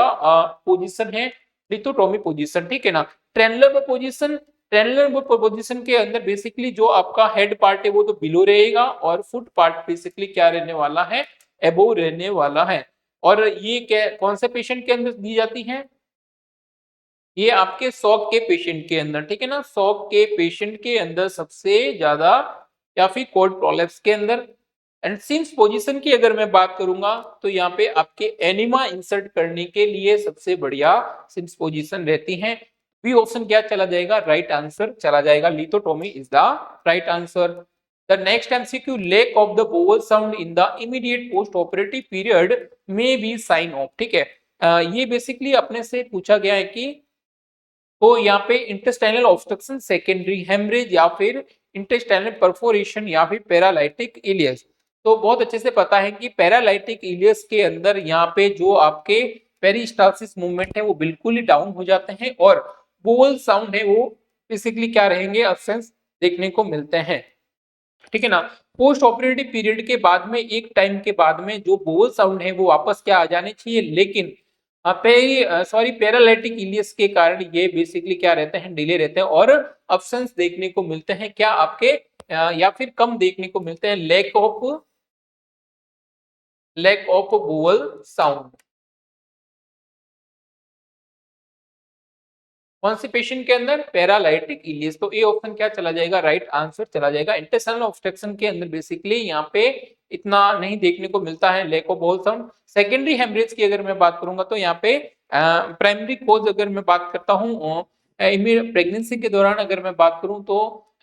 पोजीशन है, लिथोटॉमी पोजीशन, ठीक है ना। ट्रेनलर पोजीशन, ट्रेनलर पोजीशन के अंदर बेसिकली जो आपका हेड पार्ट है वो तो बिलो रहेगा और फुट पार्ट बेसिकली क्या रहने वाला है, एबोव रहने वाला है। और ये क्या कौन से पेशेंट के अंदर दी जाती है, ये आपके शॉक के पेशेंट के अंदर, ठीक है ना, शॉक के पेशेंट के अंदर सबसे ज्यादा, या फिर कोल्ड प्रोलेप्स के अंदर। एंड सिम्स पोजीशन की अगर मैं बात करूंगा तो यहाँ पे आपके एनिमा इंसर्ट करने के लिए सबसे बढ़िया सिम्स पोजीशन रहती है। बी ऑप्शन क्या चला जाएगा, राइट आंसर चला जाएगा, lithotomy is the right answer. The next MCQ, lack of the bowel sound in the immediate post operative period may be sign of, ठीक है। ये बेसिकली अपने से पूछा गया है कि तो यहाँ पे इंटेस्टाइनल ऑब्स्ट्रक्शन, सेकेंडरी हेमरेज या फिर इंटेस्टाइनल परफोरेशन या फिर पैरालाइटिक इलियस। तो बहुत अच्छे से पता है कि पैरालाइटिक इलियस के अंदर यहाँ पे जो आपके पेरिस्टालसिस मूवमेंट है वो बिल्कुल ही डाउन हो जाते हैं और वोवल साउंड है वो बेसिकली क्या रहेंगे, अब्सेंस देखने को मिलते हैं, ठीक है ना। पोस्ट ऑपरेटिव पीरियड के बाद में एक टाइम के बाद में जो वोवल साउंड है वो वापस क्या आ जाने चाहिए, लेकिन पैरालाइटिक इलियस के कारण ये बेसिकली क्या रहते हैं, डिले रहते हैं और अब्सेंस देखने को मिलते हैं, क्या आपके या फिर कम देखने को मिलते हैं, lack of bowel sound. Constipation के अंदर पैरालाइटिक इलियस, तो ए ऑप्शन क्या चला जाएगा, राइट आंसर चला जाएगा। इंटेस्टाइनल ऑब्स्ट्रक्शन के अंदर बेसिकली यहाँ पे इतना नहीं देखने को मिलता है lack of bowel sound. Secondary haemorrhage की अगर मैं बात करूंगा तो यहाँ पे प्राइमरी कोज अगर मैं बात करता हूँ प्रेगनेंसी के दौरान अगर मैं बात करूं तो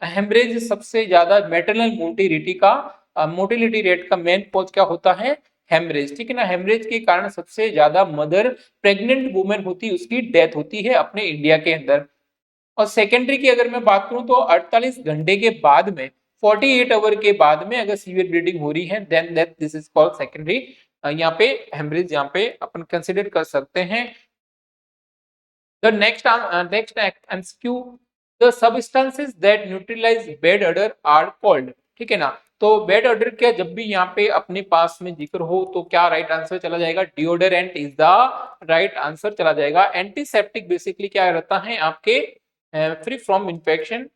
हेमरेज सबसे ज्यादा मैटरनल मोटिलिटी रेट का मेन कॉज क्या होता है, हेमरेज, ठीक है ना। हेमरेज के कारण सबसे ज्यादा मदर प्रेग्नेंट वुमेन होती है उसकी डेथ होती है अपने इंडिया के अंदर। और सेकेंडरी की अगर मैं बात करूं तो 48 घंटे के बाद में, 48 आवर के बाद में अगर सीवियर ब्लीडिंग हो रही है then that this is called secondary, यहाँ पे हेमरेज यहाँ पे अपन कंसिडर कर सकते हैं। The next MCQ, the substances that neutralize bad odor are called, ठीक है ना। तो बैड ऑर्डर का जब भी यहाँ पे अपने पास में जिक्र हो तो क्या राइट आंसर चला जाएगा, deodorant is the right answer चला जाएगा। एंटीसेप्टिक बेसिकली क्या रहता है आपके, फ्री फ्रॉम इन्फेक्शन,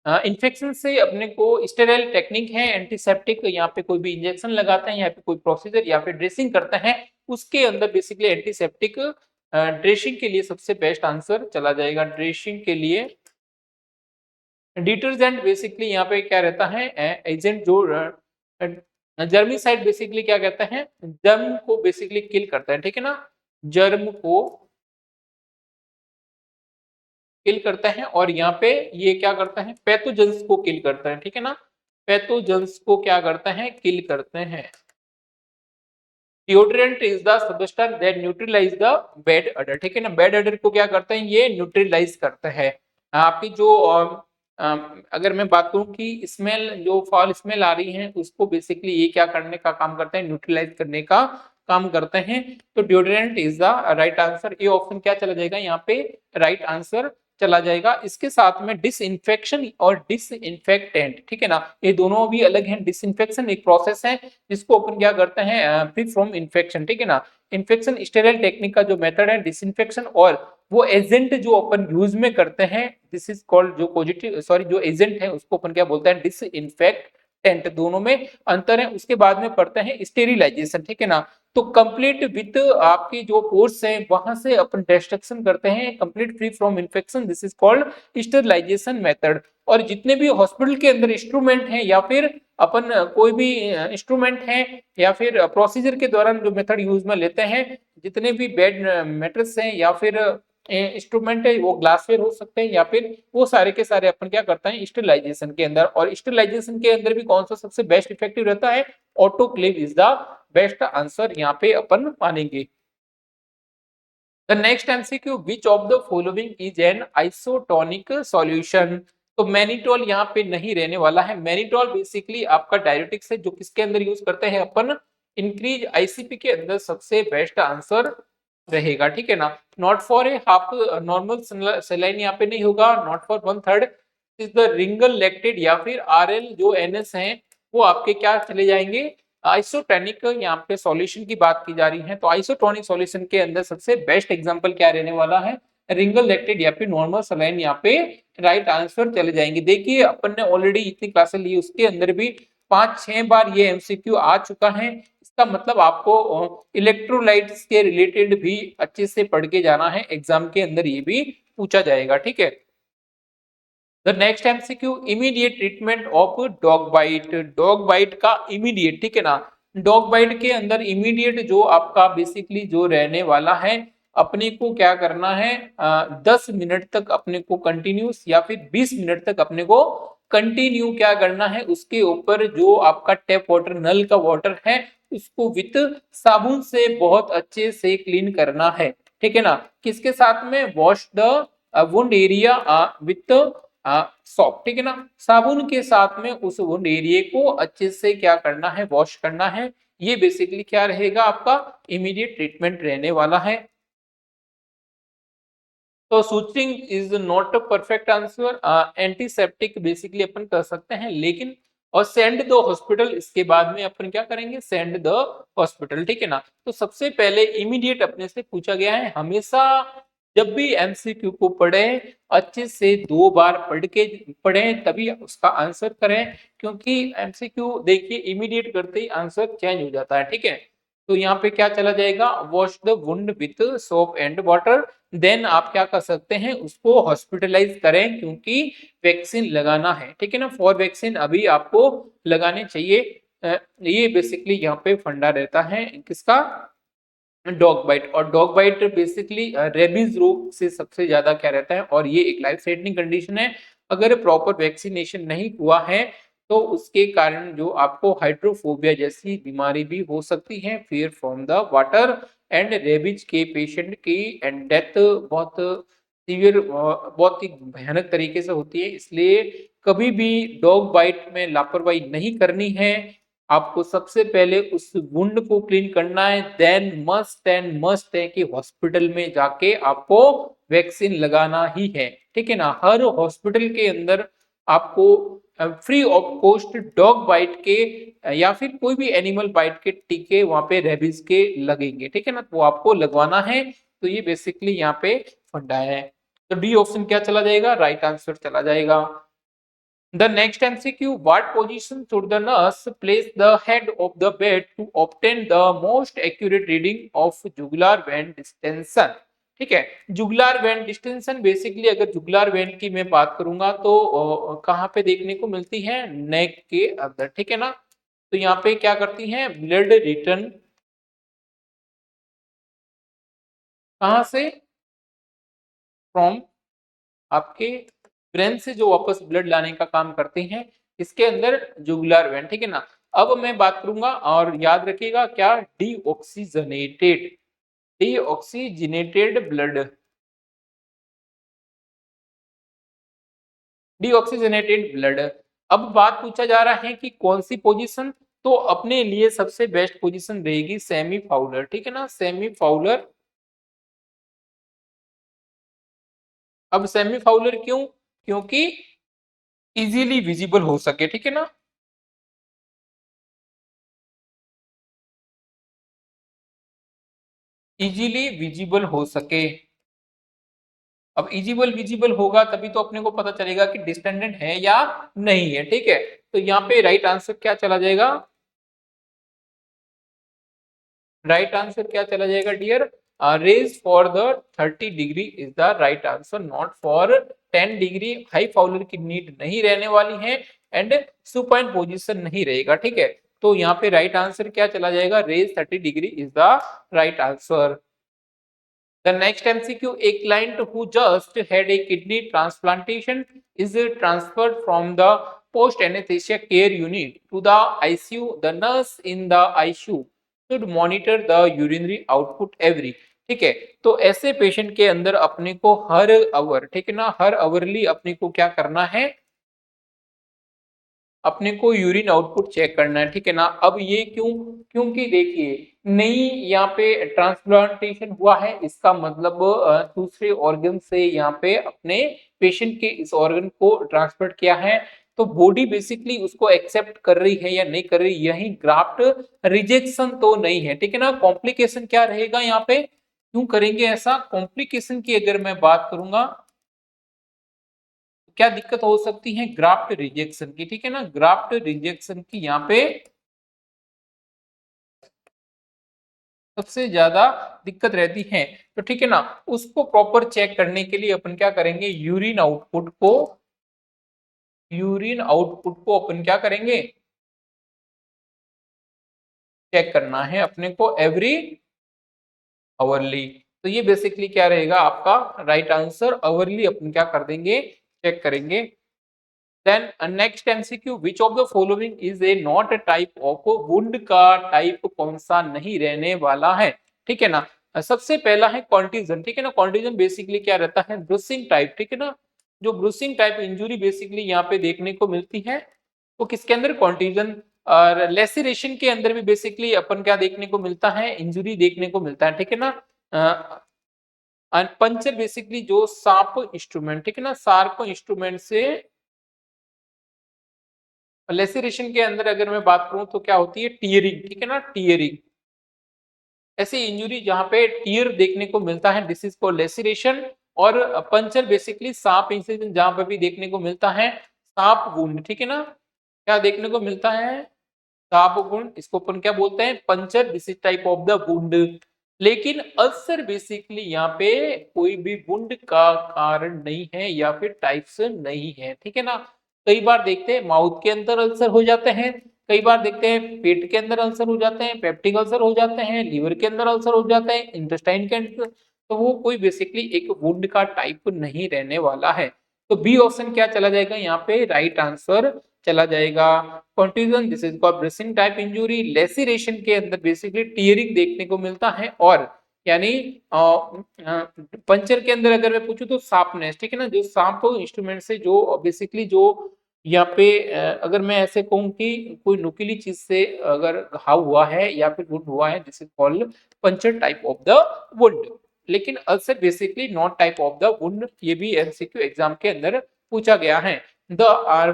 इन्फेक्शन से अपने को स्टेराइल टेक्निक है एंटीसेप्टिक, यहाँ पे कोई भी इंजेक्शन लगाते हैं, यहाँ पे कोई प्रोसीजर या फिर ड्रेसिंग करते हैं उसके अंदर बेसिकली एंटीसेप्टिक ड्रेसिंग के लिए सबसे बेस्ट आंसर चला जाएगा। ड्रेसिंग के लिए डिटर्जेंट बेसिकली यहाँ पे क्या रहता है, एजेंट जो जर्मिसाइड बेसिकली क्या कहते हैं, जर्म को बेसिकली किल करता है, ठीक है ना, जर्म को किल करता है। और यहाँ पे ये क्या करता है, पैथोजेंस को किल करता है, ठीक है ना, पैथोजेंस को क्या करता है, किल करते हैं। Deodorant is the substance that neutralise the bad odour, ठीक है ना। बैड ऑडर को क्या करते हैं, ये न्यूट्रलाइज करते हैं। आपकी जो अगर मैं बात करूं कि स्मेल, जो फॉल स्मेल आ रही है, उसको बेसिकली ये क्या करने का काम करते हैं, न्यूट्रलाइज करने का काम करते हैं। तो deodorant is the right answer. ये ऑप्शन क्या चला जाएगा यहाँ पे, राइट आंसर चला जाएगा। इसके साथ में डिसइंफेक्शन और डिसइंफेक्टेंट, ठीक है ना, ये दोनों भी अलग हैं। डिसइंफेक्शन एक प्रोसेस है जिसको अपन क्या करते हैं, फ्री फ्रॉम इन्फेक्शन, ठीक है ना। इन्फेक्शन स्टेराइल टेक्निक का जो मेथड है डिसइंफेक्शन, और वो एजेंट जो अपन यूज में करते हैं, दिस इज कॉल्ड, जो पॉजिटिव सॉरी जो एजेंट है उसको अपन क्या बोलते हैं, डिसइंफेक्टेंट। दोनों में अंतर है। उसके बाद में पढ़ते हैं स्टेरिलाइजेशन, ठीक है ना। तो कंप्लीट विथ आपकी जो पोर्स है वहां से अपन डिस्ट्रक्शन करते हैं, complete free from infection, this is called sterilisation method. और जितने भी हॉस्पिटल के अंदर इंस्ट्रूमेंट हैं या फिर अपन कोई भी इंस्ट्रूमेंट है या फिर प्रोसीजर के दौरान जो मेथड यूज में लेते हैं, जितने भी बेड मैट्रेस हैं या फिर इंस्ट्रूमेंट है, वो ग्लासवेयर हो सकते हैं या फिर वो सारे के सारे अपन क्या करते हैं स्टेरिलाइजेशन के अंदर। और स्टेरिलाइजेशन के अंदर भी कौन सा सबसे बेस्ट इफेक्टिव रहता है, autoclave is the best answer यहाँ पे अपन मानेंगे। The next MCQ, which of the following is an isotonic solution. तो मैनिटोल यहाँ पे नहीं रहने वाला है। मैनिटोल बेसिकली आपका डायरेटिक्स है, जो किसके अंदर यूज करते हैं अपन, इंक्रीज आईसीपी के अंदर सबसे बेस्ट आंसर रहेगा, ठीक है ना। Not for a half normal saline यहाँ पे नहीं होगा, not for one third is the ringer lactated या फिर आरएल जो एनएस है, वो आपके क्या चले जाएंगे, आइसोटोनिक यहाँ पे सॉल्यूशन की बात की जा रही है। तो आइसोटोनिक सॉल्यूशन के अंदर सबसे बेस्ट एग्जांपल क्या रहने वाला है, रिंगल लैक्टेड या फिर नॉर्मल सलाइन यहाँ पे राइट आंसर चले जाएंगे। देखिए अपन ने ऑलरेडी इतनी क्लासेस ली, उसके अंदर भी 5-6 बार ये एमसीक्यू आ चुका है। इसका मतलब आपको इलेक्ट्रोलाइट्स के रिलेटेड भी अच्छे से पढ़ के जाना है, एग्जाम के अंदर ये भी पूछा जाएगा, ठीक है। The next MCQ, immediate treatment of dog bite. Dog bite का इमीडिएट, ठीक है ना। डॉग बाइट के अंदर इमीडिएट जो आपका बेसिकली जो रहने वाला है, अपने को क्या करना है, 10 मिनट तक अपने को कंटिन्यूस या फिर 20 मिनट तक अपने को कंटिन्यू क्या करना है, उसके ऊपर जो आपका टैप वाटर, नल का वाटर है, उसको विथ साबुन से बहुत अच्छे से क्लीन करना है, ठीक है ना। किसके साथ में, wash the wound area with shop, ठीक है ना। साबुन के साथ में उस वुंड एरिया को अच्छे से क्या करना है, वॉश करना है। ये बेसिकली क्या रहेगा, आपका इमीडिएट ट्रीटमेंट रहने वाला है। तो suturing is not a perfect answer. Antiseptic basically अपन कर सकते हैं, लेकिन और सेंड द हॉस्पिटल, इसके बाद में अपन क्या करेंगे, सेंड द हॉस्पिटल, ठीक है ना। तो सबसे पहले इमीडिएट अपने से पूछा गया है। हमेशा जब भी एमसीक्यू को पढ़े, अच्छे से 2 बार पढ़ के पढ़ें, तभी उसका आंसर करें। क्योंकि एमसीक्यू देखिए इमीडिएट करते ही आंसर चेंज हो जाता है, ठीक है। तो यहाँ पे क्या चला जाएगा, wash the wound with soap and water. Then आप क्या कर सकते हैं, उसको हॉस्पिटलाइज करें, क्योंकि वैक्सीन लगाना है, ठीक है ना। फॉर वैक्सीन अभी आपको लगाने चाहिए। ये बेसिकली यहाँ पे फंडा रहता है किसका, डॉग बाइट। और डॉग बाइट बेसिकली रेबीज रोग से सबसे ज्यादा क्या रहता है, और ये एक लाइफ थ्रेटनिंग कंडीशन है। अगर प्रॉपर वैक्सीनेशन नहीं हुआ है तो उसके कारण जो आपको हाइड्रोफोबिया जैसी बीमारी भी हो सकती है, fear from the water. And rabies के पेशेंट की एंड डेथ बहुत सीवियर, बहुत ही भयानक तरीके से होती है। इसलिए कभी भी डॉग बाइट में लापरवाही नहीं करनी है। आपको सबसे पहले उस वुंड को क्लीन करना है, देन मस्ट एंड मस्ट है कि हॉस्पिटल में जाके आपको वैक्सीन लगाना ही है, ठीक है ना। हर हॉस्पिटल के अंदर आपको free of cost dog bite के या फिर कोई भी एनिमल बाइट के टीके वहां पे रेबीज के लगेंगे, ठीक है ना। वो आपको लगवाना है। तो ये बेसिकली यहाँ पे फंडा है। तो डी ऑप्शन क्या चला जाएगा, राइट आंसर चला जाएगा। The next MCQ, what position should the nurse place the head of the bed to obtain the most accurate reading of jugular vein distension? ठीक है, जुगुलर वेन डिस्टेंशन बेसिकली अगर jugular vein की मैं बात करूंगा तो कहाँ पे देखने को मिलती है, नेक के अंदर, ठीक है ना। तो यहाँ पे क्या करती है, ब्लड रिटर्न कहाँ से, फ्रॉम आपके ब्रेन से जो वापस ब्लड लाने का काम करते हैं, इसके अंदर जुगुलर वेन, ठीक है ना। अब मैं बात करूंगा और याद रखिएगा क्या, deoxygenated, deoxygenated blood, deoxygenated blood. अब बात पूछा जा रहा है कि कौन सी पोजीशन, तो अपने लिए सबसे बेस्ट पोजीशन रहेगी सेमी फाउलर, ठीक है ना, सेमी फाउलर। अब सेमी फाउलर क्यों, क्योंकि इजीली विजिबल हो सके, ठीक है ना, इजीली विजिबल हो सके। अब इजिबल विजिबल होगा तभी तो अपने को पता चलेगा कि डिस्टेंडेंट है या नहीं है, ठीक है। तो यहाँ पे राइट आंसर क्या चला जाएगा, राइट आंसर क्या चला जाएगा dear, raise for the 30 degree is the right answer, not for 10 degree. High Fowler की नीड नहीं रहने वाली है एंड सुपाइन पोजीशन नहीं रहेगा, ठीक है। तो यहाँ पे राइट आंसर क्या चला जाएगा, raise 30 degree is the right answer. The next MCQ, a client who just had a kidney transplantation is transferred from the post anesthesia care unit to the ICU. The nurse in the ICU should monitor the urinary output every, ठीक है। तो ऐसे patient के अंदर अपने को हर our, ठीक है ना, हर आवरली अपने को क्या करना है, अपने को यूरिन आउटपुट चेक करना है, ठीक है ना। अब ये क्यों, क्योंकि देखिए नई यहाँ पे ट्रांसप्लांटेशन हुआ है, इसका मतलब दूसरे ऑर्गन से यहाँ पे अपने पेशेंट के इस ऑर्गन को ट्रांसफर किया है, तो बॉडी बेसिकली उसको एक्सेप्ट कर रही है या नहीं कर रही, यही ग्राफ्ट रिजेक्शन तो नहीं है, ठीक है ना। कॉम्प्लिकेशन क्या रहेगा यहाँ पे, क्यों करेंगे ऐसा, कॉम्प्लिकेशन की अगर मैं बात करूंगा क्या दिक्कत हो सकती है, ग्राफ्ट रिजेक्शन की, ठीक है ना, ग्राफ्ट रिजेक्शन की यहाँ पे सबसे ज्यादा दिक्कत रहती है। तो ठीक है ना, उसको प्रॉपर चेक करने के लिए अपन क्या करेंगे, यूरिन आउटपुट को अपन क्या करेंगे, चेक करना है अपने को एवरी आवरली। तो ये बेसिकली क्या रहेगा आपका राइट आंसर, आवरली अपन क्या कर देंगे, चेक करेंगे। Then next MCQ, which of the following is a not a type of wound, का टाइप कौन सा नहीं रहने वाला है, ठीक है ना। सबसे पहला है कॉन्टिजन, ठीक है ना, कॉन्टिजन बेसिकली क्या रहता है, ब्रूसिंग टाइप, ठीक है ना। जो ब्रूसिंग टाइप इंजुरी बेसिकली यहाँ पे देखने को मिलती है, वो किसके अंदर, कॉन्टिजन। और लेसिरेशन के अंदर भी बेसिकली अपन क्या देखने को मिलता है, इंजुरी देखने को मिलता है, ठीक है ना। पंचर बेसिकली जो शार्प इंस्ट्रूमेंट, ठीक है ना, शार्प इंस्ट्रूमेंट से लेसिरेशन के अंदर अगर मैं बात करूं तो क्या होती है, टीयरिंग, ठीक है ना, टीयरिंग। ऐसी इंजुरी जहां पे टीयर देखने को मिलता है, दिस इज कॉल्ड लेसिरेशन। और पंचर बेसिकली सांप इंसिजन जहां पे भी देखने को मिलता है, सांप वुंड, ठीक है ना, क्या देखने को मिलता है, सांप वुंड, इसको अपन क्या बोलते हैं, puncture, this is type of the wound. लेकिन अल्सर बेसिकली यहाँ पे कोई भी वुंड का कारण नहीं है या फिर टाइप्स नहीं है, ठीक है ना। कई बार देखते हैं माउथ के अंदर अल्सर हो जाते हैं, कई बार देखते हैं पेट के अंदर अल्सर हो जाते हैं, पेप्टिक अल्सर हो जाते हैं, लीवर के अंदर अल्सर हो जाते हैं, इंटेस्टाइन के अंदर, तो वो कोई बेसिकली एक वुंड का टाइप नहीं रहने वाला है। तो बी ऑप्शन क्या चला जाएगा यहाँ पे, राइट आंसर चला जाएगा। Contusion, this is called bruising type injury. Laceration के अंदर बेसिकली टीयरिंग देखने को मिलता है, और यानी पंचर के अंदर अगर मैं पूछूं तो शार्पनेस, ठीक है ना, जो शार्प इंस्ट्रूमेंट से जो बेसिकली जो यहाँ पे अगर मैं ऐसे कहूँ कि कोई नुकीली चीज से अगर घाव हुआ है या फिर वुंड हुआ है, this is called puncture type of the wound. लेकिन ulcer basically not type of the wound, ये भी एमसीक्यू एग्जाम के अंदर पूछा गया है। The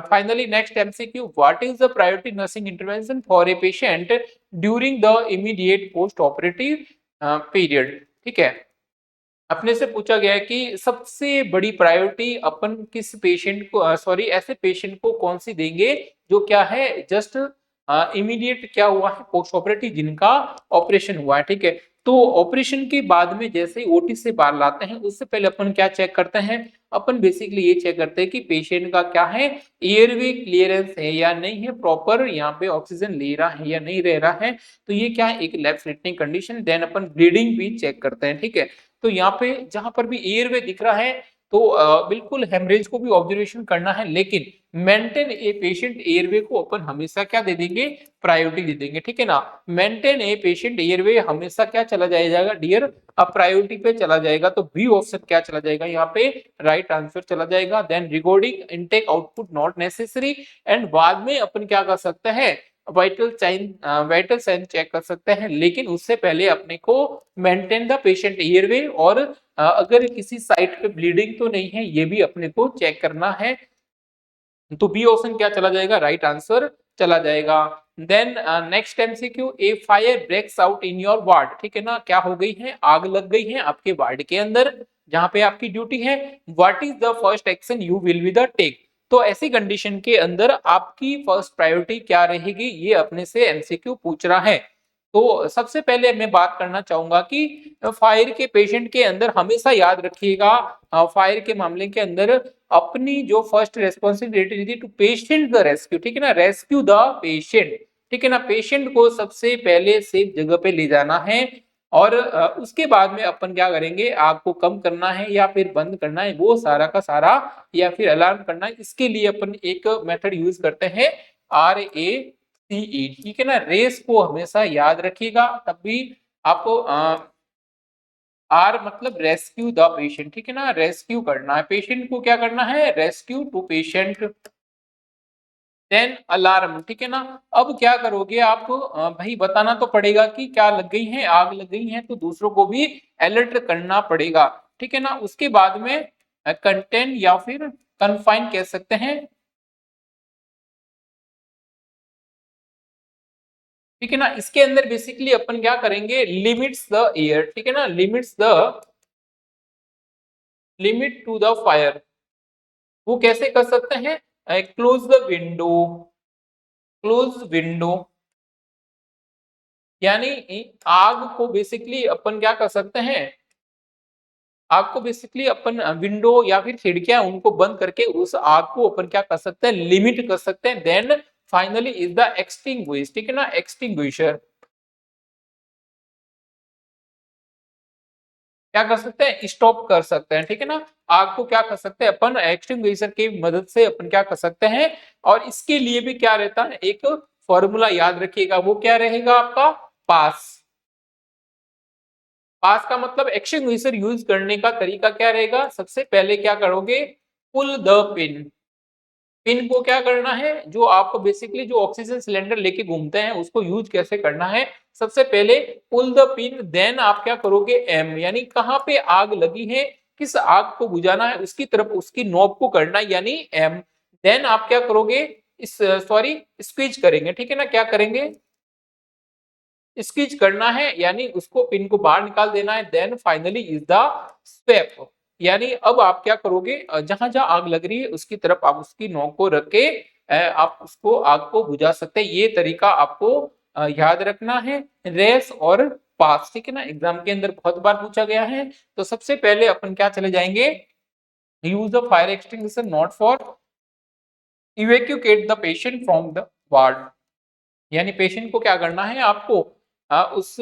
finally next MCQ, what is the priority nursing intervention for a patient during the immediate post operative period, ठीक है। अपने से पूछा गया है कि सबसे बड़ी प्रायोरिटी अपन किस पेशेंट को, सॉरी ऐसे पेशेंट को कौन सी देंगे जो क्या है, जस्ट इमीडिएट क्या हुआ है, पोस्ट ऑपरेटिव, जिनका ऑपरेशन हुआ है, ठीक है। तो ऑपरेशन के बाद में जैसे ओटी से बाहर लाते हैं, उससे पहले अपन क्या चेक करते हैं, अपन बेसिकली ये चेक करते हैं कि पेशेंट का क्या है, एयरवे क्लियरेंस है या नहीं है, प्रॉपर यहाँ पे ऑक्सीजन ले रहा है या नहीं रह रहा है। तो ये क्या है, एक लैब थ्रेटनिंग कंडीशन। देन अपन ब्लीडिंग भी चेक करते हैं, ठीक है। तो यहाँ पे जहां पर भी एयरवे दिख रहा है, तो बिल्कुल हेमरेज को भी ऑब्जर्वेशन करना है, लेकिन मेंटेन ए पेशेंट एयरवे को अपन हमेशा क्या दे देंगे, प्रायोरिटी दे देंगे, ठीक है ना। मेंटेन ए पेशेंट एयरवे हमेशा क्या चला जाएगा डियर, अब प्रायोरिटी पे चला जाएगा, तो बी ऑप्शन क्या चला जाएगा यहाँ पे, राइट आंसर चला जाएगा। Then recording intake output not necessary, and बाद में अपन क्या कर सकते हैं, वाइटल साइन चेक कर सकते हैं, लेकिन उससे पहले अपने को मेंटेन द पेशेंट एयरवे, और अगर किसी साइट पे ब्लीडिंग तो नहीं है ये भी अपने को चेक करना है। तो बी ऑप्शन क्या चला जाएगा, राइट आंसर चला जाएगा। Then next MCQ, a fire breaks out in your ward, ठीक है ना, क्या हो गई है, आग लग गई है आपके वार्ड के अंदर जहां पे आपकी ड्यूटी है। What is the first action you will be the take, तो ऐसी कंडीशन के अंदर आपकी फर्स्ट प्रायोरिटी क्या रहेगी, ये अपने से एमसीक्यू पूछ रहा है। तो सबसे पहले मैं बात करना चाहूंगा कि फायर के पेशेंट के अंदर हमेशा याद रखिएगा, फायर के मामले के अंदर अपनी जो first responsibility to patient the rescue, ठीक है ना, रेस्क्यू द पेशेंट, ठीक है ना, पेशेंट को सबसे पहले सेफ जगह पे ले जाना है, और उसके बाद में अपन क्या करेंगे, आग को कम करना है या फिर बंद करना है, वो सारा का सारा, या फिर अलार्म करना है, इसके लिए अपन एक मेथड यूज करते हैं, RACE, ठीक है ना, रेस को हमेशा याद रखिएगा, तब भी आपको आर मतलब रेस्क्यू द पेशेंट, ठीक है ना, रेस्क्यू करना है पेशेंट को, क्या करना है, rescue to patient. Then alarm, ठीक है ना, अब क्या करोगे आप, भाई बताना तो पड़ेगा कि क्या लग गई है, आग लग गई है, तो दूसरों को भी अलर्ट करना पड़ेगा, ठीक है ना। उसके बाद में कंटेन या फिर कन्फाइन कह सकते हैं, ठीक है ना, इसके अंदर बेसिकली अपन क्या करेंगे, लिमिट्स द एयर, ठीक है ना, लिमिट टू द फायर, वो कैसे कर सकते हैं, close the window, close window, यानी आग को बेसिकली अपन क्या कर सकते हैं, आग को बेसिकली अपन विंडो या फिर खिड़कियां उनको बंद करके उस आग को अपन क्या कर सकते हैं, लिमिट कर सकते हैं। Then finally is the extinguish, ठीक है ना, एक्सटिंग्विशर, क्या कर सकते हैं, स्टॉप कर सकते हैं, ठीक है ना, आग को क्या कर सकते हैं अपन, एक्सटिंग्विशर की मदद से अपन क्या कर सकते हैं। और इसके लिए भी क्या रहता है, एक फॉर्मूला याद रखिएगा, वो क्या रहेगा आपका, पास। पास का मतलब एक्सटिंग्विशर यूज करने का तरीका क्या रहेगा, सबसे पहले क्या करोगे, पुल द पिन, पिन को क्या करना है, जो आपको बेसिकली जो ऑक्सीजन सिलेंडर लेके घूमते हैं उसको यूज कैसे करना है, सबसे पहले पुल द पिन, देन आप क्या करोगे, एम, यानी कहां पे आग लगी है, किस आग को बुझाना है उसकी तरफ उसकी नॉब को करना है, यानी एम। देन आप क्या करोगे, इस सॉरी स्क्वीज करेंगे, ठीक है ना, क्या करेंगे, स्क्वीज करना है, यानी उसको पिन को बाहर निकाल देना है। Then finally is the sweep, यानी अब आप क्या करोगे, जहां जहां आग लग रही है उसकी तरफ आप उसकी नोक को रख के आप उसको आग को बुझा सकते हैं। ये तरीका आपको याद रखना है, रेस और पास, ठीक है ना, एग्जाम के अंदर बहुत बार पूछा गया है। तो सबसे पहले अपन क्या चले जाएंगे, use the fire extinguisher not for evacuate the patient from the ward, यानी पेशेंट को क्या करना है आपको, उस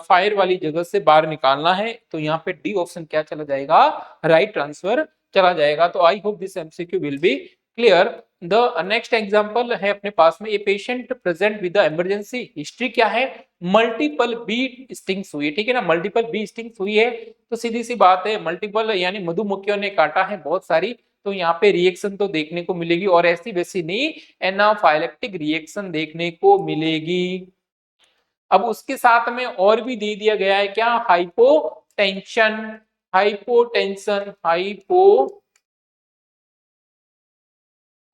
फायर वाली जगह से बाहर निकालना है। तो यहाँ पे डी ऑप्शन क्या चला जाएगा, राइट ट्रांसफर चला जाएगा। तो I hope this MCQ will be clear. The next example है अपने पास में, a patient present with the emergency history क्या है, मल्टीपल बी स्टिंग्स हुई है, ठीक है ना, मल्टीपल बी स्टिंग्स हुई है। तो सीधी सी बात है, मल्टीपल यानी मधुमक्खियों ने काटा है बहुत सारी, तो यहाँ पे रिएक्शन तो देखने को मिलेगी, और ऐसी वैसी नहीं, एनाफाइलेक्टिक रिएक्शन देखने को मिलेगी। अब उसके साथ में और भी दे दिया गया है क्या, हाइपोटेंशन, हाइपोटेंशन,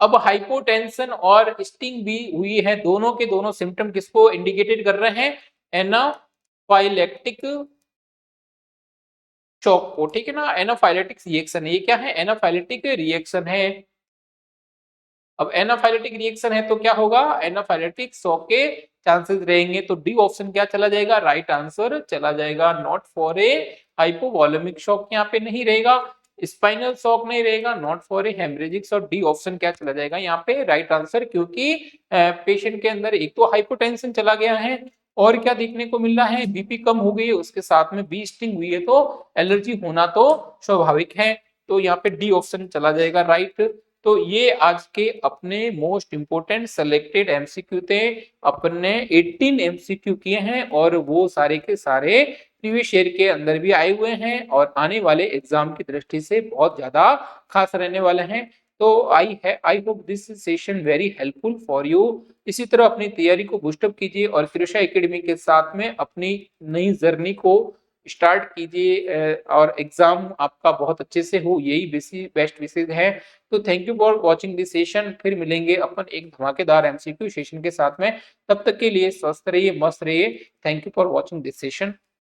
अब हाइपोटेंशन और स्टिंग भी हुई है, दोनों के दोनों सिम्टम किसको इंडिकेटेड कर रहे हैं, एनाफाइलेक्टिक शॉक को, ठीक है ना, एनाफाइलेटिक रिएक्शन है, ये क्या है, एनाफाइलेटिक रिएक्शन है। अब एनाफाइलेटिक रिएक्शन है तो क्या होगा, एनाफाइलेटिक शॉक के चांसेस रहेंगे। तो डी ऑप्शन क्या चला जाएगा, राइट आंसर चला जाएगा, not for a hypovolaemic shock यहाँ पे नहीं रहेगा, स्पाइनल शॉक नहीं रहेगा, नॉट फॉर ए हेमरेजिक्स, और डी ऑप्शन क्या चला जाएगा यहाँ पे, राइट आंसर, क्योंकि पेशेंट के अंदर एक तो हाइपोटेंशन चला गया है, और क्या देखने को मिल रहा है, बीपी कम हो गई है, उसके साथ में बी स्टिंग हुई है, तो एलर्जी होना तो स्वाभाविक है। तो यहाँ पे डी ऑप्शन चला जाएगा राइट। तो ये आज के अपने मोस्ट इंपोर्टेंट सेलेक्टेड एमसीक्यू थे। अपने 18 एमसीक्यू किए हैं और वो सारे के सारे प्रीवियस ईयर के अंदर भी आए हुए हैं और आने वाले एग्जाम की दृष्टि से बहुत ज्यादा खास रहने वाले हैं। तो I hope this session very helpful for you. इसी तरह अपनी तैयारी को बूस्टअप कीजिए और कृषा एकेडमी के साथ में अपनी नई जर्नी को स्टार्ट कीजिए और एग्जाम आपका बहुत अच्छे से हो, यही बेस्ट विशेष है। तो thank you for watching this session. फिर मिलेंगे अपन एक धमाकेदार एमसीक्यू सेशन के साथ में। तब तक के लिए स्वस्थ रहिए, मस्त रहिए। Thank you for watching this session.